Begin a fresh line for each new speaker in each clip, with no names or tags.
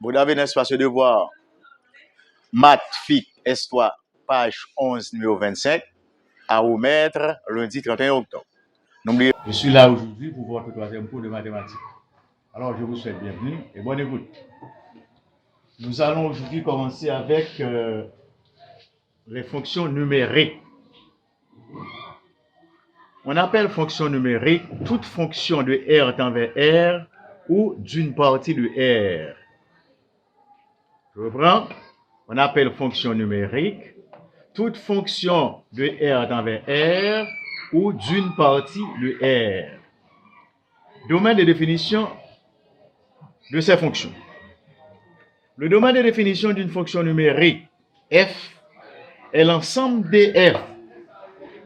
Vous avez un espace de devoir maths, FIC, S3, page 11, numéro 25, à remettre lundi 31 octobre. N'oubliez
Je suis là aujourd'hui pour votre troisième cours de mathématiques. Alors, je vous souhaite bienvenue et bonne écoute. Nous allons aujourd'hui commencer avec les fonctions numériques. On appelle fonction numérique toute fonction de R tend vers R ou d'une partie de R. Je reprends. On appelle fonction numérique toute fonction de R tend vers R ou d'une partie de R. Domaine de définition de ces fonctions. Le domaine de définition d'une fonction numérique f est l'ensemble des f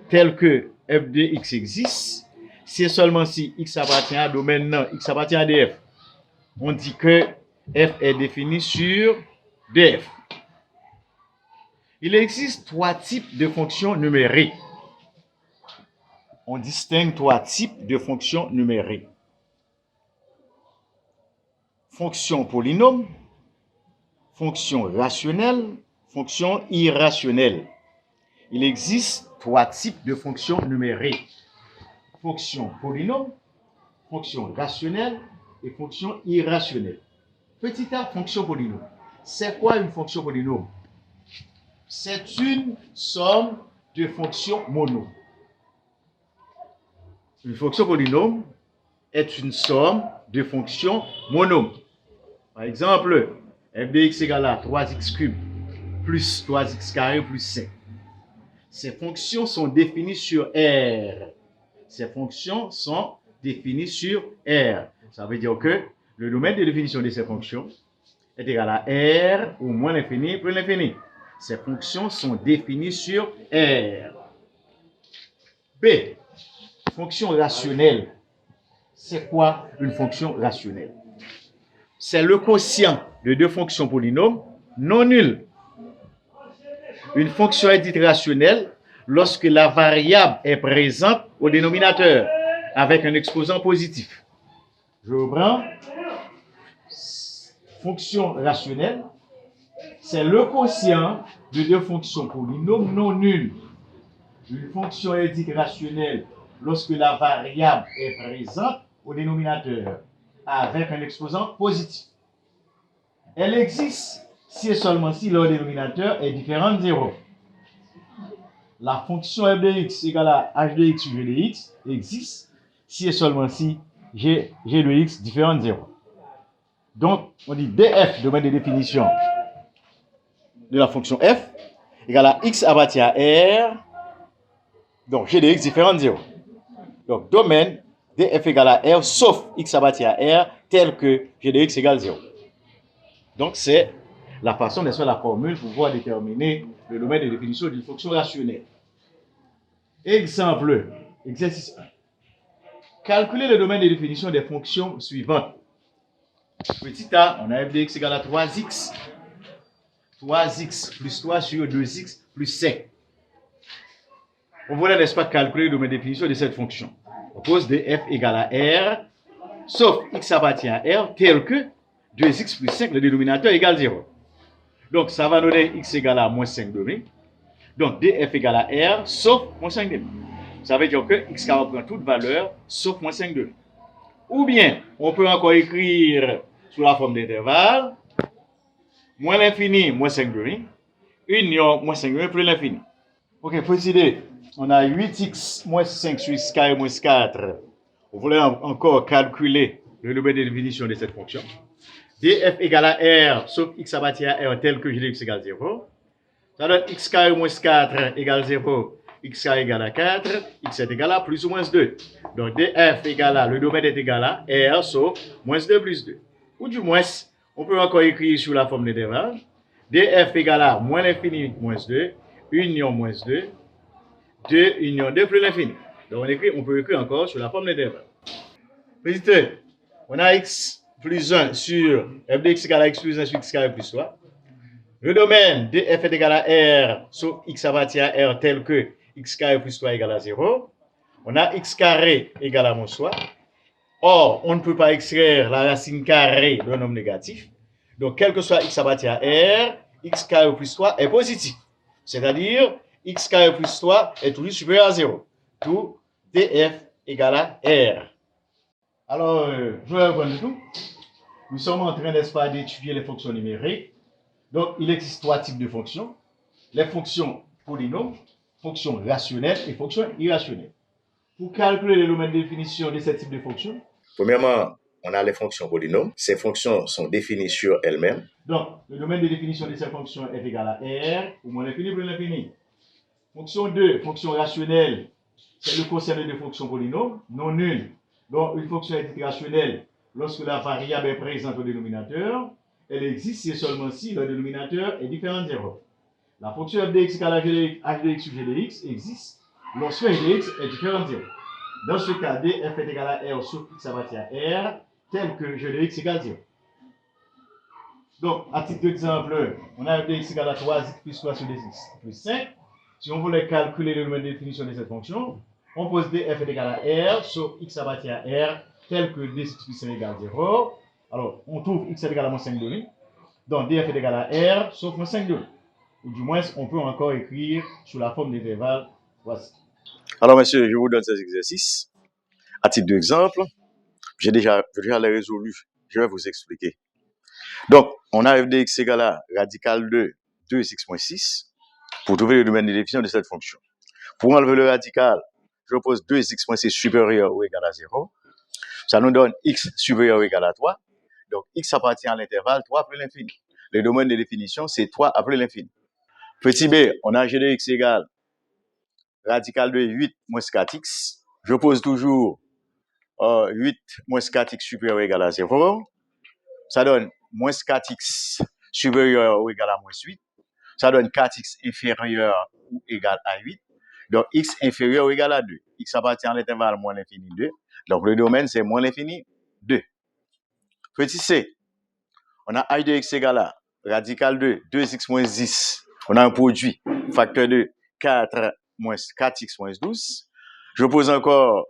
tels que f de x existe, c'est seulement si x appartient à domaine non, x appartient à df. On dit que f est défini sur df. Il existe trois types de fonctions numériques. On distingue trois types de fonctions numériques. Fonction polynôme, fonction rationnelle, fonction irrationnelle. Il existe trois types de fonctions numériques. Fonction polynôme, fonction rationnelle et fonction irrationnelle. Petit a, fonction polynôme. C'est quoi une fonction polynôme? C'est une somme de fonctions mono. Une fonction polynôme est une somme de fonctions mono. Par exemple, f de x égale à 3x cube plus 3x carré plus 5. Ces fonctions sont définies sur R. Ces fonctions sont définies sur R. Ça veut dire que le domaine de définition de ces fonctions est égal à R ou moins l'infini plus l'infini. Ces fonctions sont définies sur R. B. Fonction rationnelle. C'est quoi une fonction rationnelle? C'est le quotient de deux fonctions polynômes non nulles. Une fonction est dite rationnelle lorsque la variable est présente au dénominateur avec un exposant positif. Je reprends. Fonction rationnelle, c'est le quotient de deux fonctions polynômes non nulles. Une fonction est dite rationnelle lorsque la variable est présente au dénominateur avec un exposant positif. Elle existe si et seulement si leur dénominateur est différent de 0. La fonction f de x égale à h de x sur g de x existe si et seulement si g de x différent de 0. Donc, on dit df, domaine de définition de la fonction f, égale à x abattu à r, donc g de x différent de 0. Donc, domaine df égale à r, sauf x abattu à r, tel que g de x égale 0. Donc, c'est la façon d'être la formule pour pouvoir déterminer le domaine de définition d'une fonction rationnelle. Exemple, exercice 1. Calculer le domaine de définition des fonctions suivantes. Petit a, on a f de x égale à 3x. 3x plus 3 sur 2x plus 5. On voulait, n'est-ce pas, calculer le domaine de définition de cette fonction. On pose de f égale à r, sauf x appartient à r, tel que 2x plus 5, le dénominateur égale 0. Donc, ça va donner x égale à moins 5 demi. Donc, df égale à r, sauf moins 5 demi. Ça veut dire que x reprend toute valeur, sauf moins 5 demi. Ou bien, on peut encore écrire sous la forme d'intervalle, moins l'infini, moins 5 demi, union, moins 5 demi, plus l'infini. Ok, petit d, on a 8x moins 5 sur x carré moins 4. On voulait encore calculer le domaine de définition de cette fonction. df égale à r, sauf x abattu à r, tel que g de x égale 0. Ça donne x carré moins 4 égale 0, x carré égale à 4, x est égal à plus ou moins 2. Donc df égale à, le domaine est égal à r, sauf moins 2 plus 2. Ou du moins, on peut encore écrire sous la forme d'intervalle. df égale à moins l'infini moins 2, union moins 2, 2 union 2 plus l'infini. Donc on peut écrire encore sous la forme d'intervalle. Petit e, on a x plus 1 sur f de x égale à x plus 1 sur x carré plus 3. Le domaine de f est égal à r, sauf x abattu à r, tel que x carré plus 3 égale à 0. On a x carré égale à moins 3. Or, on ne peut pas extraire la racine carrée d'un nombre négatif. Donc, quel que soit x abattu à R, x carré plus 3 est positif. C'est-à-dire, x carré plus 3 est toujours supérieur à 0. Tout df égale à R. Alors, je vais reprendre tout. Nous sommes en train, n'est-ce pas, d'étudier les fonctions numériques. Donc, il existe trois types de fonctions. Les fonctions polynômes, fonctions rationnelles et fonctions irrationnelles. Pour calculer le domaine de définition de ce type de fonctions,
premièrement, on a les fonctions polynômes. Ces fonctions sont définies sur elles-mêmes.
Donc, le domaine de définition de ces fonctions est égal à R, ou moins l'infini plus l'infini. Fonction 2, fonction rationnelle, c'est le concept de fonctions polynômes non nulles. Donc, une fonction est rationnelle lorsque la variable est présente au dénominateur. Elle existe si et seulement si le dénominateur est différent de 0. La fonction f de x égale à h de x sur g de x existe lorsque h de x est différent de 0. Dans ce cas, df est égal à r sur x abattu à r, tel que g de x égale 0. Donc, à titre d'exemple, on a f de x égale à 3x plus 3 sur 2x plus 5. Si on voulait calculer le domaine de définition de cette fonction, on pose df est égal à r sur x abattu à r, tel que dx plus 5 égale 0. Alors, on trouve x est égal à moins 5 demi. Donc, df est égal à r sauf moins 5 demi. Ou du moins, on peut encore écrire sous la forme d'intervalle. Voici.
Alors, monsieur, je vous donne ces exercices. À titre d'exemple, j'ai déjà les résolus. Je vais vous expliquer. Donc, on a f de x égale à radical de 2x moins 6 pour trouver le domaine de définition de cette fonction. Pour enlever le radical, je pose 2x moins 6 supérieur ou égal à 0. Ça nous donne x supérieur ou égal à 3. Donc, x appartient à l'intervalle 3 plus l'infini. Le domaine de définition, c'est 3 après l'infini. Petit b, on a g de x égale radical de 8 moins 4x. Je pose toujours 8 moins 4x supérieur ou égal à 0. Ça donne moins 4x supérieur ou égal à moins 8. Ça donne 4x inférieur ou égal à 8. Donc, x inférieur ou égal à 2. X appartient à l'intervalle moins l'infini 2. Donc, le domaine, c'est moins l'infini 2. Petit c, on a h de x égale à radical de 2x moins 10. On a un produit, facteur de 4 moins 4x moins 12. Je pose encore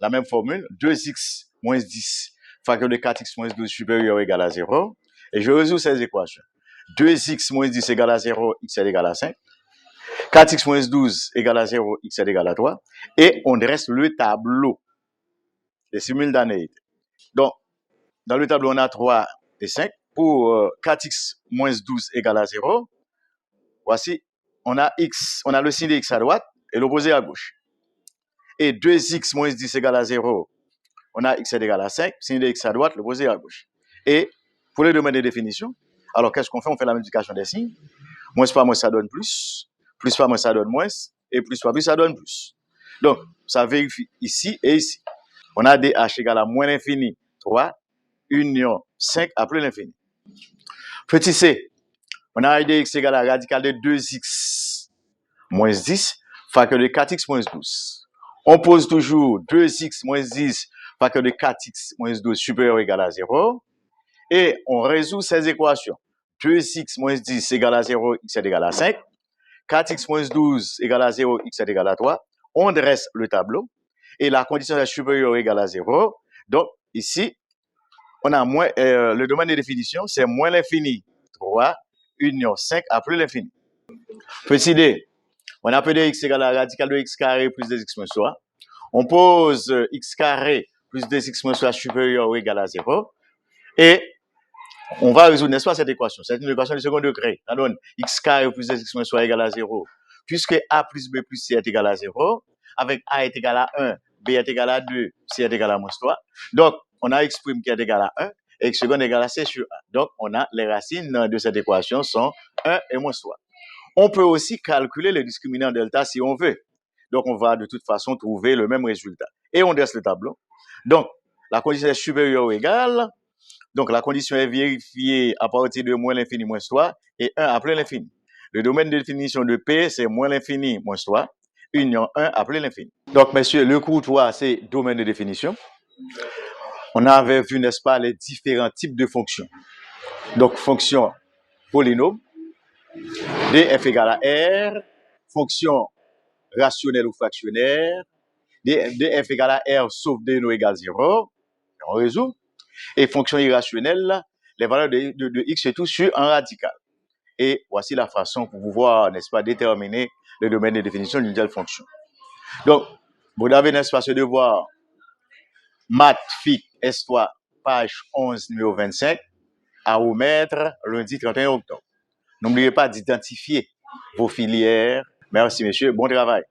la même formule, 2x moins 10, facteur de 4x moins 12 supérieur ou égal à 0. Et je résous ces équations. 2x moins 10 égale à 0, x est égal à 5. 4x moins 12 égale à 0, x est égal à 3. Et on dresse le tableau des simultanéités. Donc, dans le tableau, on a 3 et 5. Pour 4x moins 12 égale à 0, voici, on a le signe de x à droite et l'opposé à gauche. Et 2x moins 10 égale à 0, on a x est égal à 5, signe de x à droite, l'opposé à gauche. Et pour le domaine de définition, alors qu'est-ce qu'on fait? On fait la multiplication des signes. Moins par moins, ça donne plus. Plus par moins, ça donne moins. Et plus par plus, ça donne plus. Donc, ça vérifie ici et ici. On a dh égale à moins l'infini 3, union 5 après l'infini. Petit c, on a h de x égale à radical de 2x moins 10, facteur de 4x moins 12. On pose toujours 2x moins 10, facteur de 4x moins 12 supérieur ou égal à 0. Et on résout ces équations. 2x moins 10 égale à 0, x est égal à 5. 4x moins 12 égale à 0, x est égal à 3. On dresse le tableau. Et la condition est supérieure ou égale à 0. Donc, ici, on a moins, le domaine de définition, c'est moins l'infini 3, union 5 après l'infini. Petit d, on a P de x égale à radical de x carré plus 2x moins 3. On pose x carré plus 2x moins 3 supérieur ou égal à 0. Et on va résoudre, n'est-ce pas, cette équation. C'est une équation de second degré. Ça donne x carré plus 2x moins 3 égale à 0. Puisque a plus b plus c est égal à 0, avec a est égal à 1, b est égal à 2, c est égal à moins 3. Donc, on a x' qui est égal à 1 et x seconde égal à c sur 1. Donc, on a les racines de cette équation sont 1 et moins 3. On peut aussi calculer le discriminant delta si on veut. Donc, on va de toute façon trouver le même résultat. Et on dresse le tableau. Donc, la condition est supérieure ou égale. Donc, la condition est vérifiée à partir de moins l'infini moins 3 et 1 après l'infini. Le domaine de définition de P, c'est moins l'infini moins 3, union 1 après l'infini. Donc, messieurs, le cours 3, c'est domaine de définition. On avait vu, n'est-ce pas, les différents types de fonctions. Donc, fonction polynôme, df égale à R, fonction rationnelle ou fractionnaire, df égale à R sauf d no égale 0, on résout. Et fonction irrationnelle, les valeurs de x et tout sur un radical. Et voici la façon pour pouvoir, n'est-ce pas, déterminer le domaine de définition d'une telle fonction. Donc, vous avez, n'est-ce pas, ce devoir maths, FIC, S3, page 11, numéro 25, à remettre lundi 31 octobre. N'oubliez pas d'identifier vos filières. Merci, messieurs. Bon travail.